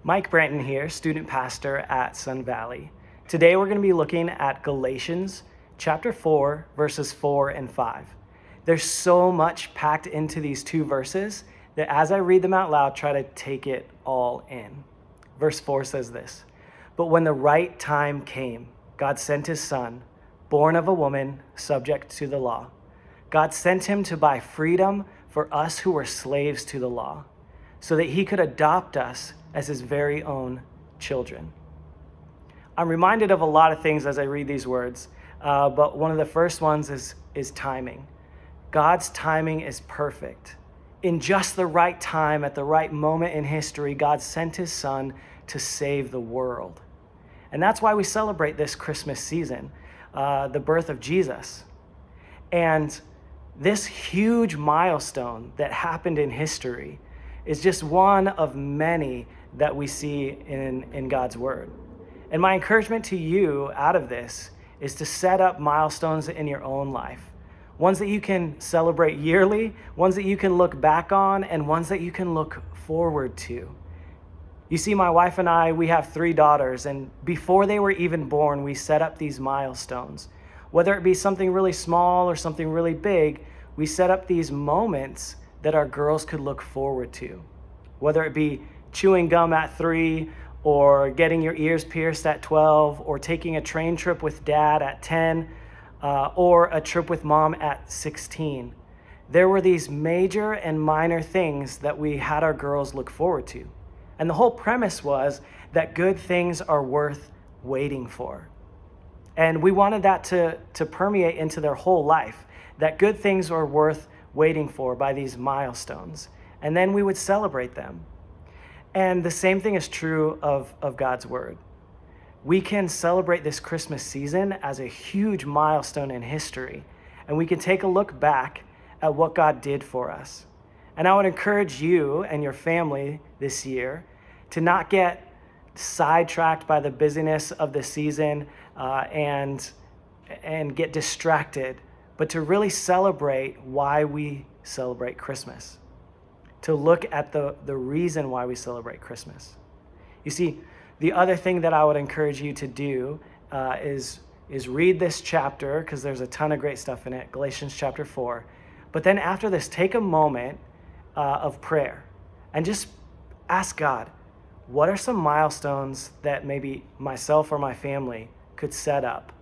Mike Branton here, student pastor at Sun Valley. Today we're going to be looking at Galatians chapter 4, verses 4 and 5. There's so much packed into these two verses that as I read them out loud, try to take it all in. Verse 4 says this, "But when the right time came, God sent his son, born of a woman, subject to the law. God sent him to buy freedom for us who were slaves to the law, so that he could adopt us as his very own children." I'm reminded of a lot of things as I read these words, but one of the first ones is timing. God's timing is perfect. In just the right time, at the right moment in history, God sent his son to save the world. And that's why we celebrate this Christmas season, the birth of Jesus. And this huge milestone that happened in history is just one of many that we see in God's word. And my encouragement to you out of this is to set up milestones in your own life. Ones that you can celebrate yearly, ones that you can look back on, and ones that you can look forward to. You see, my wife and I, we have 3 daughters, and before they were even born, we set up these milestones. Whether it be something really small or something really big, we set up these moments that our girls could look forward to. Whether it be chewing gum at 3, or getting your ears pierced at 12, or taking a train trip with dad at 10, or a trip with mom at 16. There were these major and minor things that we had our girls look forward to. And the whole premise was that good things are worth waiting for. And we wanted that to permeate into their whole life, that good things are worth waiting for by these milestones. And then we would celebrate them. And the same thing is true of God's word. We can celebrate this Christmas season as a huge milestone in history, and we can take a look back at what God did for us. And I would encourage you and your family this year to not get sidetracked by the busyness of the season and get distracted, but to really celebrate why we celebrate Christmas. To look at the reason why we celebrate Christmas. You see, the other thing that I would encourage you to do is read this chapter, because there's a ton of great stuff in it, Galatians chapter 4. But then after this, take a moment of prayer and just ask God, what are some milestones that maybe myself or my family could set up